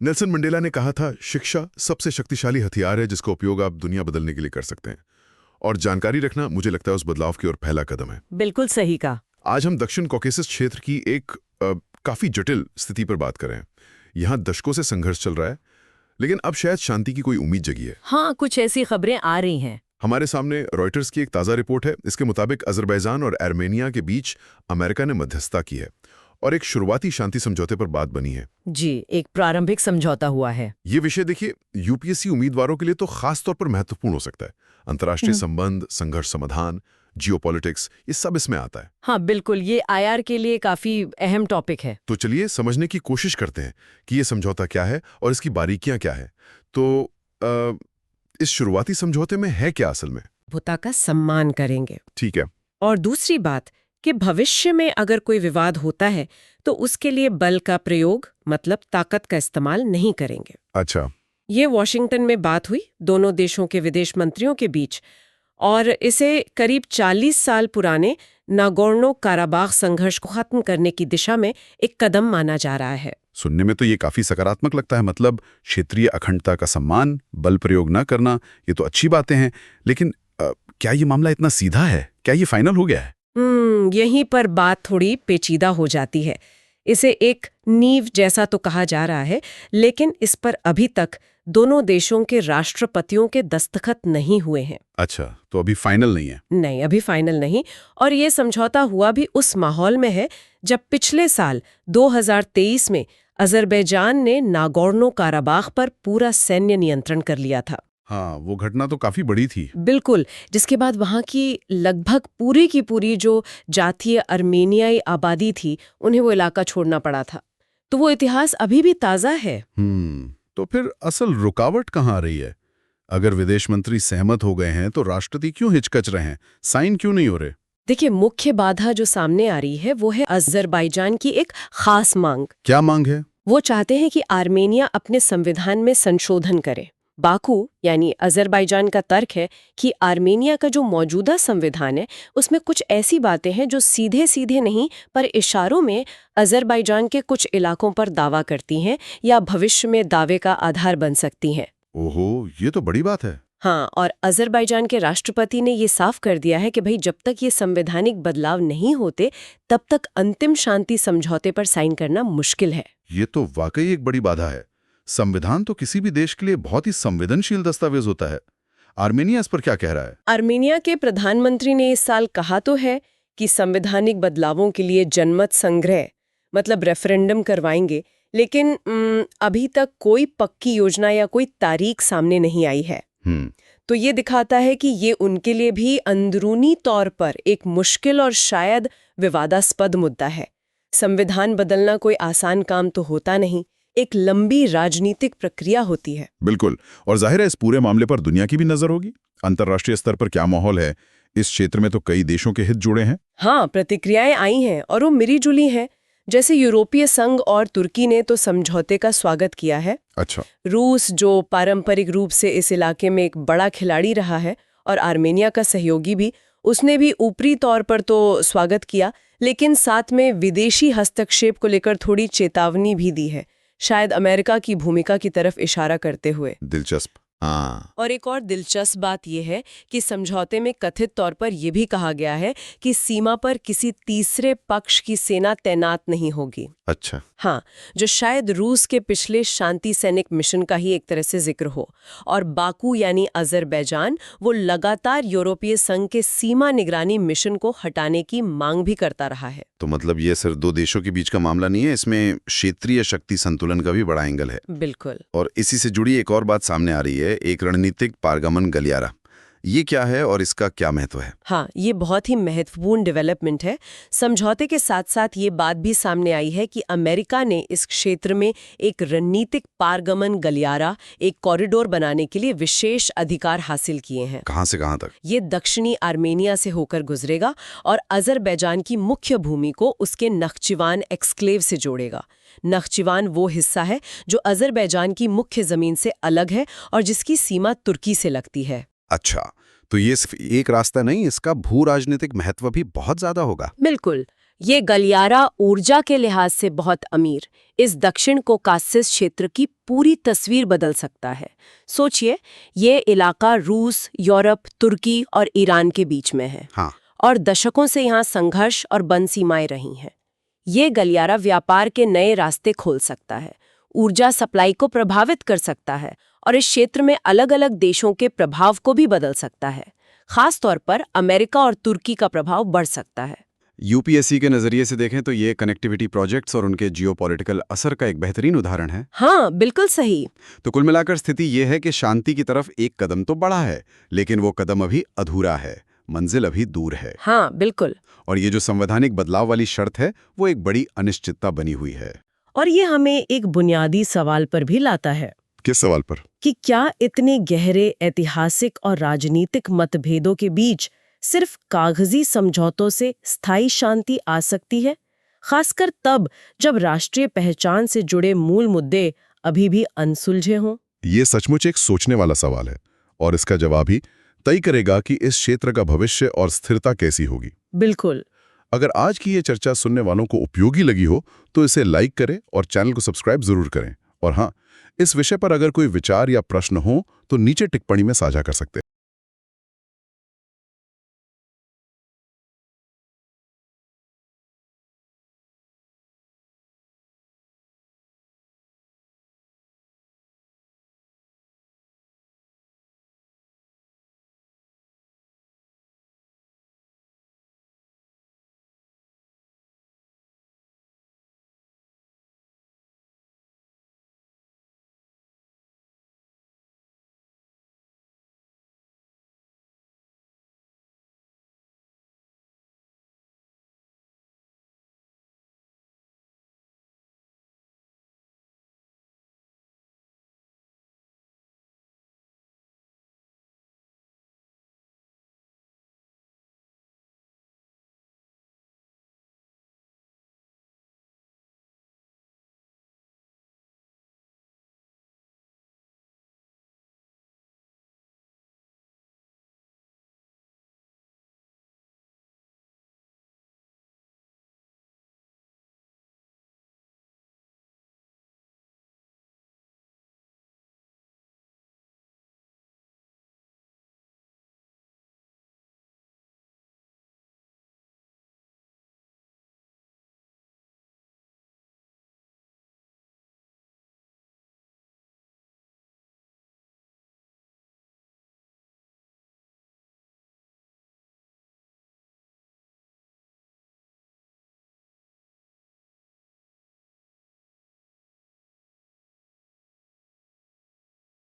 Nelson Mandela ने कहा था, शिक्षा सबसे शक्तिशाली हथियार है जिसका उपयोग आप दुनिया बदलने के लिए कर सकते हैं। और जानकारी रखना, मुझे लगता है, उस बदलाव की ओर पहला कदम है। बिल्कुल सही कहा। आज हम दक्षिण कॉकेसस क्षेत्र की एक काफी जटिल स्थिति पर बात करें। यहाँ दशकों से संघर्ष चल रहा है, लेकिन अब शायद शांति की कोई उम्मीद जगी है। हाँ, कुछ ऐसी खबरें आ रही हैं। हमारे सामने रॉयटर्स की एक ताज़ा रिपोर्ट है। इसके मुताबिक अजरबैजान और आर्मेनिया के बीच अमेरिका ने मध्यस्थता की है और एक शुरुआती शांति समझौते पर बात बनी है। जी, एक प्रारंभिक समझौता हुआ है। ये विषय देखिए, यूपीएससी उम्मीदवारों के लिए तो खास तौर पर महत्वपूर्ण हो सकता है। अंतर्राष्ट्रीय संबंध, संघर्ष समाधान, जियोपॉलिटिक्स, ये सब इसमें आता है। हाँ बिल्कुल, ये आईआर के लिए काफी अहम टॉपिक है। तो चलिए समझने की कोशिश करते हैं कि ये समझौता क्या है और इसकी बारीकियां क्या है। तो इस शुरुआती समझौते में है क्या असल में? भूता का सम्मान करेंगे। ठीक है। और दूसरी बात कि भविष्य में अगर कोई विवाद होता है तो उसके लिए बल का प्रयोग मतलब ताकत का इस्तेमाल नहीं करेंगे। अच्छा। ये वॉशिंगटन में बात हुई दोनों देशों के विदेश मंत्रियों के बीच, और इसे करीब 40 साल पुराने नागोर्नो काराबाख संघर्ष को खत्म करने की दिशा में एक कदम माना जा रहा है। सुनने में तो ये काफी सकारात्मक लगता है। मतलब क्षेत्रीय अखंडता का सम्मान, बल प्रयोग न करना, ये तो अच्छी बातें हैं। लेकिन क्या ये मामला इतना सीधा है? क्या ये फाइनल हो गया है? यहीं पर बात थोड़ी पेचीदा हो जाती है। इसे एक नींव जैसा तो कहा जा रहा है, लेकिन इस पर अभी तक दोनों देशों के राष्ट्रपतियों के दस्तखत नहीं हुए हैं। अच्छा, तो अभी फाइनल नहीं है? नहीं, अभी फाइनल नहीं। और ये समझौता हुआ भी उस माहौल में है जब पिछले साल 2023 में अजरबैजान ने नागोर्नो काराबाख पर पूरा सैन्य नियंत्रण कर लिया था। हाँ, वो घटना तो काफी बड़ी थी। बिल्कुल, जिसके बाद वहां की लगभग पूरी की पूरी जो जातीय अर्मेनियाई आबादी थी, उन्हें वो इलाका छोड़ना पड़ा था। तो वो इतिहास अभी भी ताजा है। तो फिर असल रुकावट कहाँ आ रही है? अगर विदेश मंत्री सहमत हो गए हैं तो राष्ट्रपति क्यों हिचकच रहे हैं? साइन क्यों नहीं हो रहे? देखिए, मुख्य बाधा जो सामने आ रही है वो है अजरबैजान की एक खास मांग। क्या मांग है? वो चाहते हैं कि आर्मेनिया अपने संविधान में संशोधन करे। बाकू यानी अजरबैजान का तर्क है कि आर्मेनिया का जो मौजूदा संविधान है उसमें कुछ ऐसी बातें हैं जो सीधे सीधे नहीं पर इशारों में अजरबैजान के कुछ इलाकों पर दावा करती हैं या भविष्य में दावे का आधार बन सकती हैं। ओहो, ये तो बड़ी बात है। हाँ, और अजरबैजान के राष्ट्रपति ने ये साफ कर दिया है कि भाई जब तक ये संवैधानिक बदलाव नहीं होते तब तक अंतिम शांति समझौते पर साइन करना मुश्किल है। ये तो वाकई एक बड़ी बाधा है। संविधान तो किसी भी देश के लिए बहुत ही संवेदनशील दस्तावेज होता है। आर्मेनिया इस पर क्या कह रहा है? आर्मेनिया के प्रधानमंत्री ने इस साल कहा तो है कि संवैधानिक बदलावों के लिए जनमत संग्रह मतलब रेफरेंडम करवाएंगे, लेकिन अभी तक कोई पक्की योजना या कोई तारीख सामने नहीं आई है। तो ये दिखाता है कि ये उनके लिए भी अंदरूनी तौर पर एक मुश्किल और शायद विवादास्पद मुद्दा है। संविधान बदलना कोई आसान काम तो होता नहीं, एक लंबी राजनीतिक प्रक्रिया होती है। बिल्कुल, और जाहिर है इस पूरे मामले पर दुनिया की भी नजर होगी। अंतर्राष्ट्रीय स्तर पर क्या माहौल है? इस क्षेत्र में तो कई देशों के हित जुड़े हैं। हाँ, प्रतिक्रियाएं आई हैं और वो मिली जुली हैं। जैसे यूरोपीय संघ और तुर्की ने तो समझौते का स्वागत किया है। अच्छा। रूस जो पारंपरिक रूप से इस इलाके में एक बड़ा खिलाड़ी रहा है और आर्मेनिया का सहयोगी भी, उसने भी ऊपरी तौर पर तो स्वागत किया, लेकिन साथ में विदेशी हस्तक्षेप को लेकर थोड़ी चेतावनी भी दी है, शायद अमेरिका की भूमिका की तरफ इशारा करते हुए। दिलचस्प। हाँ। और एक और दिलचस्प बात यह है कि समझौते में कथित तौर पर यह भी कहा गया है कि सीमा पर किसी तीसरे पक्ष की सेना तैनात नहीं होगी। अच्छा। हाँ, जो शायद रूस के पिछले शांति सैनिक मिशन का ही एक तरह से जिक्र हो। और बाकू यानी अजरबैजान वो लगातार यूरोपीय संघ के सीमा निगरानी मिशन को हटाने की मांग भी करता रहा है। तो मतलब ये सिर्फ दो देशों के बीच का मामला नहीं है, इसमें क्षेत्रीय शक्ति संतुलन का भी बड़ा एंगल है। बिल्कुल। और इसी से जुड़ी एक और बात सामने आ रही है, एक रणनीतिक पारगमन गलियारा। ये क्या है और इसका क्या महत्व है? हाँ, ये बहुत ही महत्वपूर्ण डेवलपमेंट है। समझौते के साथ साथ ये बात भी सामने आई है कि अमेरिका ने इस क्षेत्र में एक रणनीतिक पारगमन गलियारा, एक कॉरिडोर बनाने के लिए विशेष अधिकार हासिल किए हैं। कहाँ से कहाँ तक? ये दक्षिणी आर्मेनिया से होकर गुजरेगा और अजरबैजान की मुख्य भूमि को उसके नख्चिवान एक्सक्लेव से जोड़ेगा। नख्चिवान वो हिस्सा है जो अजरबैजान की मुख्य जमीन से अलग है और जिसकी सीमा तुर्की से लगती है। अच्छा, तो ये सिर्फ एक रास्ता नहीं, इसका भू राजनीतिक महत्व भी बहुत ज्यादा होगा। बिल्कुल। ये गलियारा ऊर्जा के लिहाज से बहुत अमीर इस दक्षिण कोकासिस क्षेत्र की पूरी तस्वीर बदल सकता है। सोचिए, ये इलाका रूस, यूरोप, तुर्की और ईरान के बीच में है। हाँ। और दशकों से यहाँ संघर्ष और बंद सीमाएं रही हैं। ये गलियारा व्यापार के नए रास्ते खोल सकता है, ऊर्जा सप्लाई को प्रभावित कर सकता है और इस क्षेत्र में अलग अलग देशों के प्रभाव को भी बदल सकता है। खास तौर पर अमेरिका और तुर्की का प्रभाव बढ़ सकता है। यूपीएससी के नजरिए से देखें तो ये कनेक्टिविटी प्रोजेक्ट्स और उनके जियोपॉलिटिकल असर का एक बेहतरीन उदाहरण है। हाँ, बिल्कुल सही। तो कुल मिलाकर स्थिति ये है कि शांति की तरफ एक कदम तो बढ़ा है, लेकिन वो कदम अभी अधूरा है, मंजिल अभी दूर है। हाँ, बिल्कुल। और ये जो संवैधानिक बदलाव वाली शर्त है वो एक बड़ी अनिश्चितता बनी हुई है। और ये हमें एक बुनियादी सवाल पर भी लाता है किस सवाल पर? कि क्या इतने गहरे ऐतिहासिक और राजनीतिक मतभेदों के बीच सिर्फ कागजी समझौतों से स्थायी शांति आ सकती है, खासकर तब जब राष्ट्रीय पहचान से जुड़े मूल मुद्दे अभी भी अनसुलझे हों? ये सचमुच एक सोचने वाला सवाल है और इसका जवाब ही तय करेगा कि इस क्षेत्र का भविष्य और स्थिरता कैसी होगी। बिल्कुल। अगर आज की ये चर्चा सुनने वालों को उपयोगी लगी हो तो इसे लाइक करें और चैनल को सब्सक्राइब जरूर करें। और हाँ, इस विषय पर अगर कोई विचार या प्रश्न हो तो नीचे टिप्पणी में साझा कर सकते हैं।